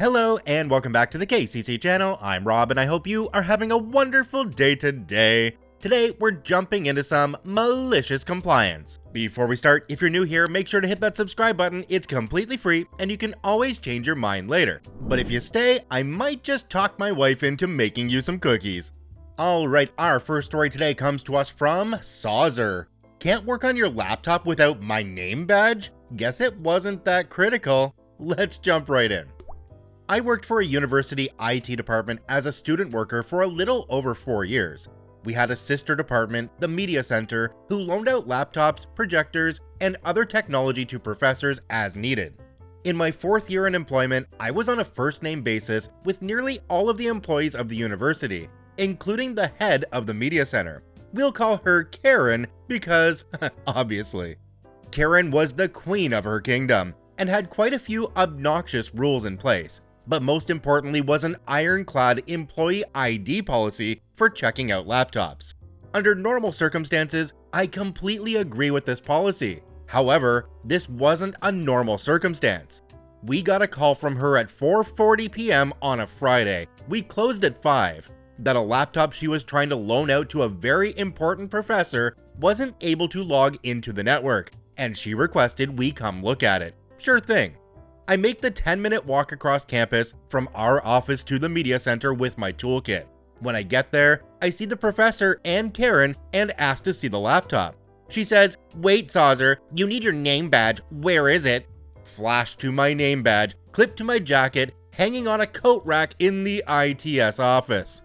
Hello and welcome back to the KCC channel. I'm Rob and I hope you are having a wonderful day today. Today we're jumping into some malicious compliance. Before we start, if you're new here, make sure to hit that subscribe button. It's completely free and you can always change your mind later. But if you stay, I might just talk my wife into making you some cookies. Alright, our first story today comes to us from Sauzer. Can't work on your laptop without my name badge? Guess it wasn't that critical. Let's jump right in. I worked for a university IT department as a student worker for a little over 4 years. We had a sister department, the Media Center, who loaned out laptops, projectors, and other technology to professors as needed. In my 4th year in employment, I was on a first-name basis with nearly all of the employees of the university, including the head of the Media Center. We'll call her Karen because, obviously. Karen was the queen of her kingdom and had quite a few obnoxious rules in place, but most importantly was an ironclad employee ID policy for checking out laptops. Under normal circumstances, I completely agree with this policy. However, this wasn't a normal circumstance. We got a call from her at 4:40 p.m. on a Friday. We closed at 5. That a laptop she was trying to loan out to a very important professor wasn't able to log into the network, and she requested we come look at it. Sure thing. I make the 10-minute walk across campus from our office to the Media Center with my toolkit. When I get there, I see the professor and Karen and ask to see the laptop. She says, "Wait, Sauzer, you need your name badge. Where is it?" Flash to my name badge, clipped to my jacket, hanging on a coat rack in the ITS office.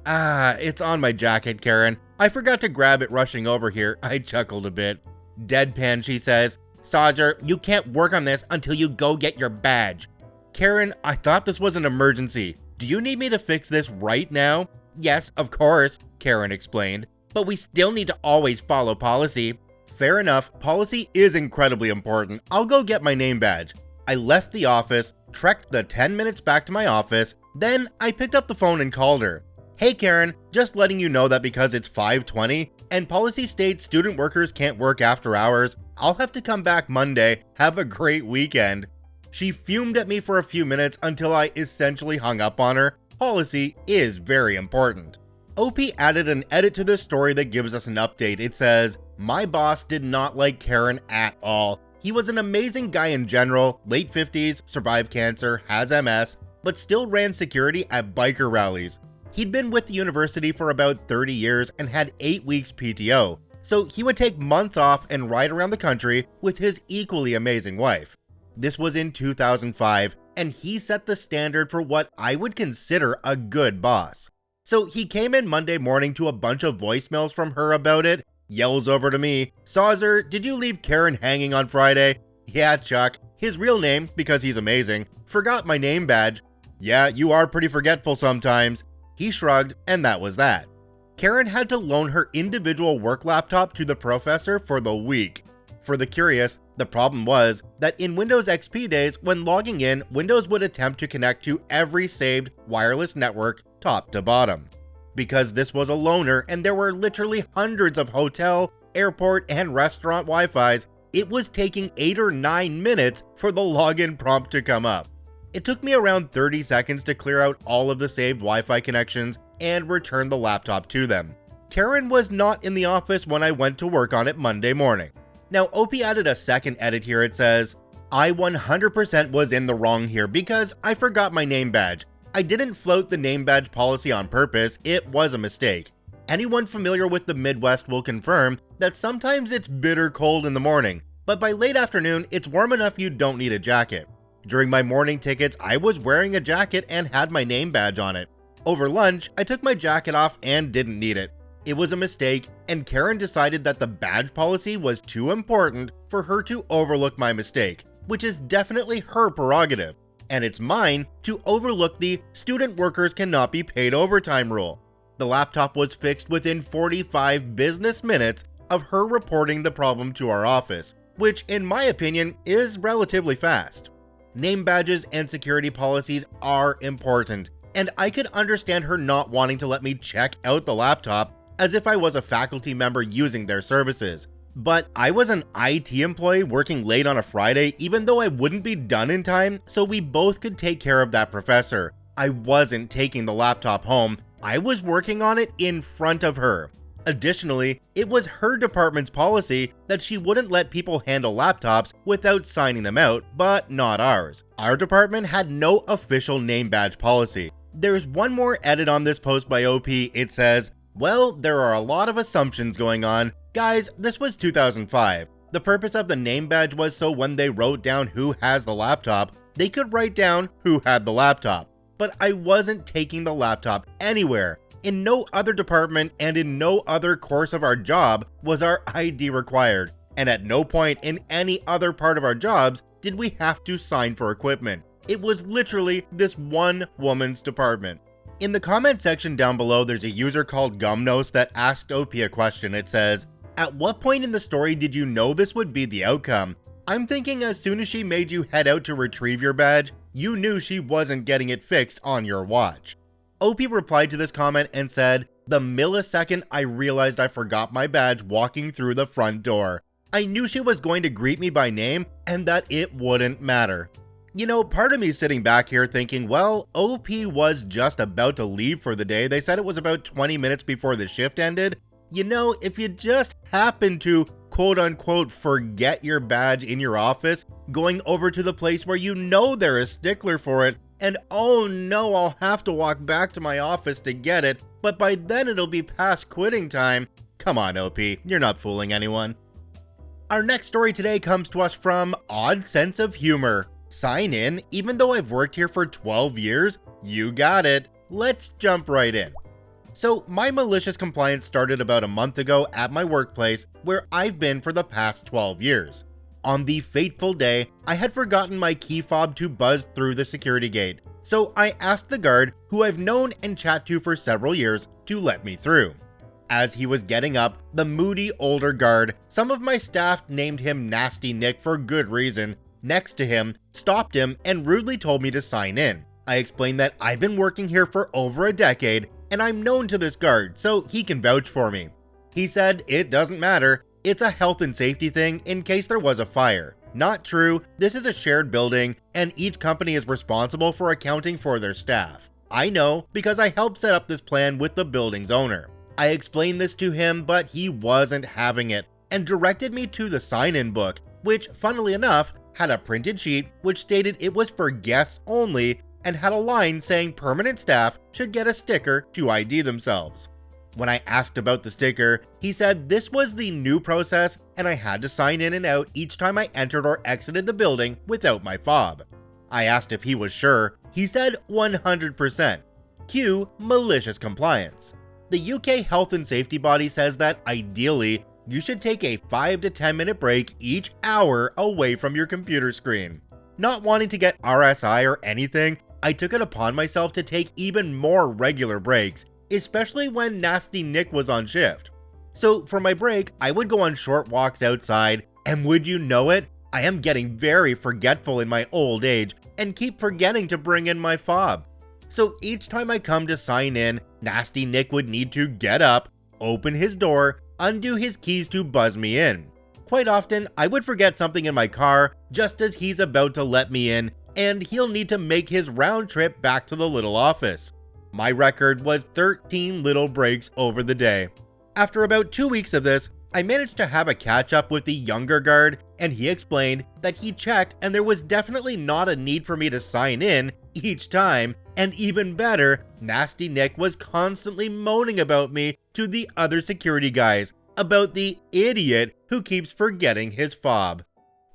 It's on my jacket, Karen. I forgot to grab it rushing over here. I chuckled a bit. Deadpan, she says, "Sauzer, you can't work on this until you go get your badge." Karen, I thought this was an emergency. Do you need me to fix this right now? Yes, of course, Karen explained, but we still need to always follow policy. Fair enough, policy is incredibly important. I'll go get my name badge. I left the office, trekked the 10 minutes back to my office, then I picked up the phone and called her. "Hey Karen, just letting you know that because it's 5:20 and policy states student workers can't work after hours, I'll have to come back Monday. Have a great weekend." She fumed at me for a few minutes until I essentially hung up on her. Policy is very important. OP added an edit to this story that gives us an update. It says, "My boss did not like Karen at all. He was an amazing guy in general, late 50s, survived cancer, has MS, but still ran security at biker rallies. He'd been with the university for about 30 years and had 8 weeks PTO, so he would take months off and ride around the country with his equally amazing wife. This was in 2005, and he set the standard for what I would consider a good boss. So he came in Monday morning to a bunch of voicemails from her about it, yells over to me, "Sauzer, did you leave Karen hanging on Friday?" "Yeah, Chuck," his real name, because he's amazing, "forgot my name badge." "Yeah, you are pretty forgetful sometimes." He shrugged, and that was that. Karen had to loan her individual work laptop to the professor for the week. For the curious, the problem was that in Windows XP days, when logging in, Windows would attempt to connect to every saved wireless network top to bottom. Because this was a loaner and there were literally hundreds of hotel, airport, and restaurant Wi-Fis, it was taking 8 or 9 minutes for the login prompt to come up. It took me around 30 seconds to clear out all of the saved Wi-Fi connections and return the laptop to them. Karen was not in the office when I went to work on it Monday morning. Now, OP added a second edit here. It says, "I 100% was in the wrong here because I forgot my name badge. I didn't float the name badge policy on purpose. It was a mistake. Anyone familiar with the Midwest will confirm that sometimes it's bitter cold in the morning, but by late afternoon, it's warm enough you don't need a jacket. During my morning tickets, I was wearing a jacket and had my name badge on it. Over lunch, I took my jacket off and didn't need it. It was a mistake, and Karen decided that the badge policy was too important for her to overlook my mistake, which is definitely her prerogative, and it's mine to overlook the student workers cannot be paid overtime rule. The laptop was fixed within 45 business minutes of her reporting the problem to our office, which in my opinion is relatively fast. Name badges and security policies are important, and I could understand her not wanting to let me check out the laptop as if I was a faculty member using their services. But I was an IT employee working late on a Friday even though I wouldn't be done in time, so we both could take care of that professor. I wasn't taking the laptop home, I was working on it in front of her. Additionally, it was her department's policy that she wouldn't let people handle laptops without signing them out, but not ours. Our department had no official name badge policy. There's one more edit on this post by OP. It says, "Well, there are a lot of assumptions going on. Guys, this was 2005. The purpose of the name badge was so when they wrote down who has the laptop, they could write down who had the laptop. But I wasn't taking the laptop anywhere. In no other department and in no other course of our job was our ID required, and at no point in any other part of our jobs did we have to sign for equipment. It was literally this one woman's department." In the comment section down below, there's a user called Gumnos that asked OP a question. It says, "At what point in the story did you know this would be the outcome? I'm thinking as soon as she made you head out to retrieve your badge, you knew she wasn't getting it fixed on your watch." OP replied to this comment and said, "The millisecond I realized I forgot my badge walking through the front door, I knew she was going to greet me by name and that it wouldn't matter." You know, part of me sitting back here thinking, well, OP was just about to leave for the day. They said it was about 20 minutes before the shift ended. You know, if you just happen to quote unquote forget your badge in your office, going over to the place where you know they're a stickler for it, and oh no, I'll have to walk back to my office to get it, but by then it'll be past quitting time. Come on, OP, you're not fooling anyone. Our next story today comes to us from Odd Sense of Humor. Sign in, even though I've worked here for 12 years? You got it. Let's jump right in. So my malicious compliance started about a month ago at my workplace, where I've been for the past 12 years. On the fateful day, I had forgotten my key fob to buzz through the security gate, so I asked the guard, who I've known and chat to for several years, to let me through. As he was getting up, the moody older guard, some of my staff named him Nasty Nick for good reason, next to him, stopped him and rudely told me to sign in. I explained that I've been working here for over a decade and I'm known to this guard, so he can vouch for me. He said it doesn't matter, it's a health and safety thing in case there was a fire. Not true, this is a shared building and each company is responsible for accounting for their staff. I know because I helped set up this plan with the building's owner. I explained this to him, but he wasn't having it and directed me to the sign-in book, which, funnily enough, had a printed sheet which stated it was for guests only and had a line saying permanent staff should get a sticker to ID themselves. When I asked about the sticker, he said this was the new process and I had to sign in and out each time I entered or exited the building without my fob. I asked if he was sure. He said 100%. Cue malicious compliance. The UK health and safety body says that ideally, you should take a 5 to 10 minute break each hour away from your computer screen. Not wanting to get RSI or anything, I took it upon myself to take even more regular breaks, especially when Nasty Nick was on shift. So for my break, I would go on short walks outside, and would you know it, I am getting very forgetful in my old age and keep forgetting to bring in my fob. So each time I come to sign in, Nasty Nick would need to get up, open his door, undo his keys to buzz me in. Quite often, I would forget something in my car just as he's about to let me in, and he'll need to make his round trip back to the little office. My record was 13 little breaks over the day. After about 2 weeks of this, I managed to have a catch up with the younger guard, and he explained that he checked and there was definitely not a need for me to sign in each time, and even better, Nasty Nick was constantly moaning about me to the other security guys about the idiot who keeps forgetting his fob.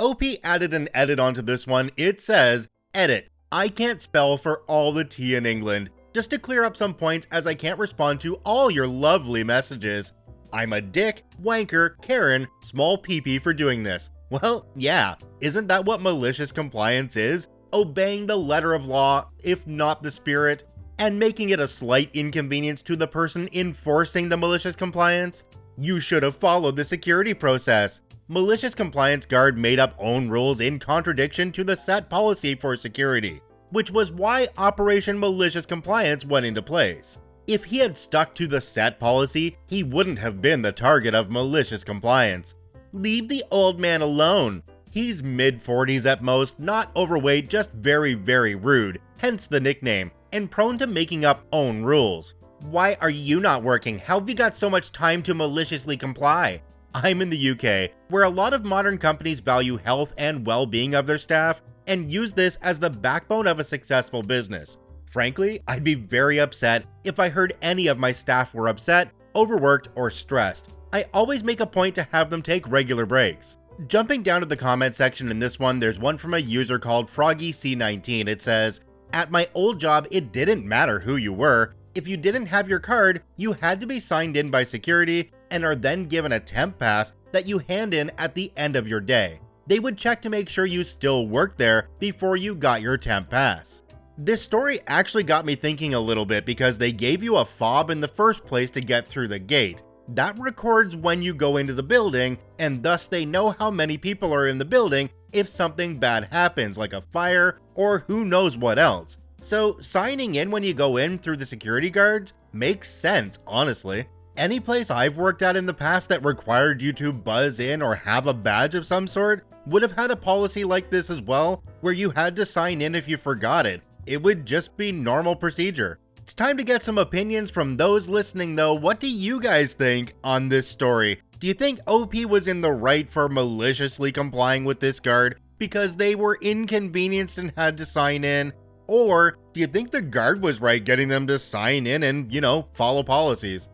OP added an edit onto this one. It says, edit, I can't spell for all the T in England, just to clear up some points as I can't respond to all your lovely messages. I'm a dick, wanker, Karen, small PP for doing this. Well, yeah, isn't that what malicious compliance is? Obeying the letter of law, if not the spirit, and making it a slight inconvenience to the person enforcing the malicious compliance? You should have followed the security process. Malicious compliance guard made up own rules in contradiction to the set policy for security, which was why Operation Malicious Compliance went into place. If he had stuck to the set policy, he wouldn't have been the target of malicious compliance. Leave the old man alone. He's mid-40s at most, not overweight, just very, very rude, hence the nickname, and prone to making up own rules. Why are you not working? How have you got so much time to maliciously comply? I'm in the UK, where a lot of modern companies value health and well-being of their staff and use this as the backbone of a successful business. Frankly, I'd be very upset if I heard any of my staff were upset, overworked, or stressed. I always make a point to have them take regular breaks. Jumping down to the comment section in this one, there's one from a user called FroggyC19. It says, "At my old job, it didn't matter who you were. If you didn't have your card, you had to be signed in by security and are then given a temp pass that you hand in at the end of your day. They would check to make sure you still worked there before you got your temp pass." This story actually got me thinking a little bit because they gave you a fob in the first place to get through the gate. That records when you go into the building, and thus they know how many people are in the building if something bad happens, like a fire or who knows what else. So signing in when you go in through the security guards makes sense, honestly. Any place I've worked at in the past that required you to buzz in or have a badge of some sort would have had a policy like this as well, where you had to sign in if you forgot it. It would just be normal procedure. It's time to get some opinions from those listening though. What do you guys think on this story? Do you think OP was in the right for maliciously complying with this guard because they were inconvenienced and had to sign in? Or do you think the guard was right getting them to sign in and, follow policies?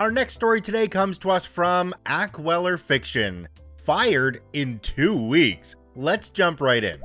Our next story today comes to us from Ackweller Fiction. Fired in 2 weeks. Let's jump right in.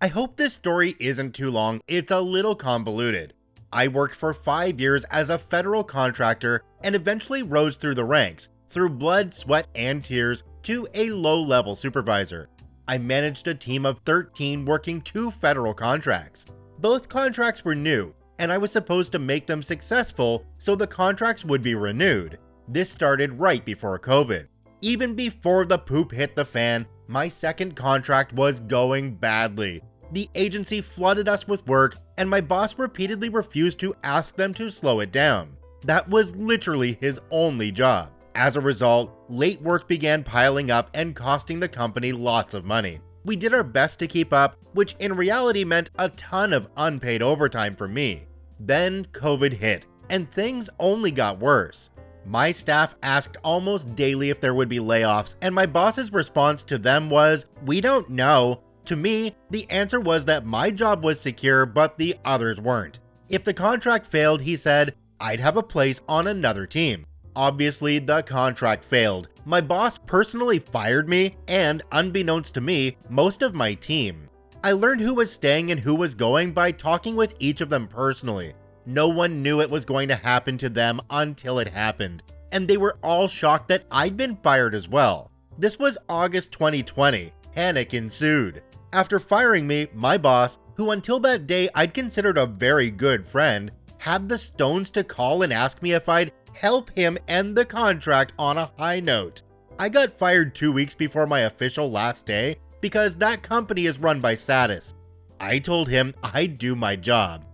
I hope this story isn't too long. It's a little convoluted. I worked for 5 years as a federal contractor and eventually rose through the ranks, through blood, sweat, and tears, to a low-level supervisor. I managed a team of 13 working 2 federal contracts. Both contracts were new, and I was supposed to make them successful so the contracts would be renewed. This started right before COVID. Even before the poop hit the fan, my second contract was going badly. The agency flooded us with work, and my boss repeatedly refused to ask them to slow it down. That was literally his only job. As a result, late work began piling up and costing the company lots of money. We did our best to keep up, which in reality meant a ton of unpaid overtime for me. Then COVID hit, and things only got worse. My staff asked almost daily if there would be layoffs, and my boss's response to them was, "We don't know." To me, the answer was that my job was secure, but the others weren't. If the contract failed, he said, I'd have a place on another team. Obviously, the contract failed. My boss personally fired me, and unbeknownst to me, most of my team. I learned who was staying and who was going by talking with each of them personally. No one knew it was going to happen to them until it happened, and they were all shocked that I'd been fired as well. This was August 2020. Panic ensued. After firing me, my boss, who until that day I'd considered a very good friend, had the stones to call and ask me if I'd help him end the contract on a high note. I got fired 2 weeks before my official last day because that company is run by sadists. I told him I'd do my job.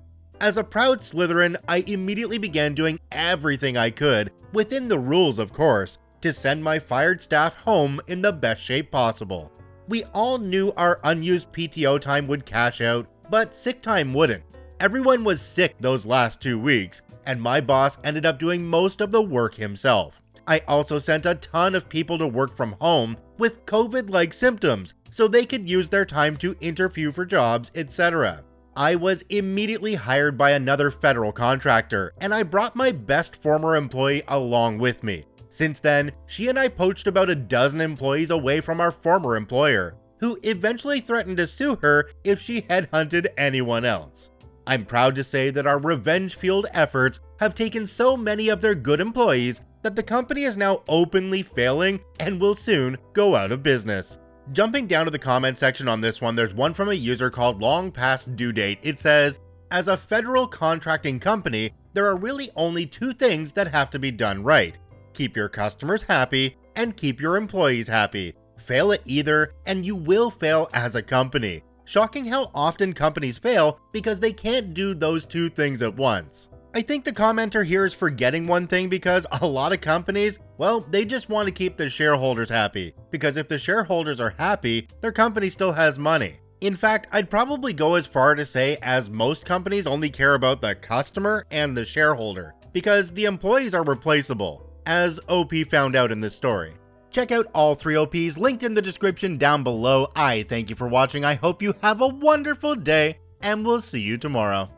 As a proud Slytherin, I immediately began doing everything I could, within the rules of course, to send my fired staff home in the best shape possible. We all knew our unused PTO time would cash out, but sick time wouldn't. Everyone was sick those last 2 weeks, and my boss ended up doing most of the work himself. I also sent a ton of people to work from home with COVID-like symptoms, so they could use their time to interview for jobs, etc. I was immediately hired by another federal contractor, and I brought my best former employee along with me. Since then, she and I poached about a dozen employees away from our former employer, who eventually threatened to sue her if she headhunted anyone else. I'm proud to say that our revenge-fueled efforts have taken so many of their good employees that the company is now openly failing and will soon go out of business. Jumping down to the comment section on this one, there's one from a user called Long Past Due Date. It says, "As a federal contracting company, there are really only 2 things that have to be done right. Keep your customers happy and keep your employees happy. Fail at either, and you will fail as a company. Shocking how often companies fail because they can't do those 2 things at once." I think the commenter here is forgetting one thing because a lot of companies, well, they just want to keep the shareholders happy. Because if the shareholders are happy, their company still has money. In fact, I'd probably go as far to say as most companies only care about the customer and the shareholder, because the employees are replaceable, as OP found out in this story. Check out all 3 OPs linked in the description down below. I thank you for watching. I hope you have a wonderful day, and we'll see you tomorrow.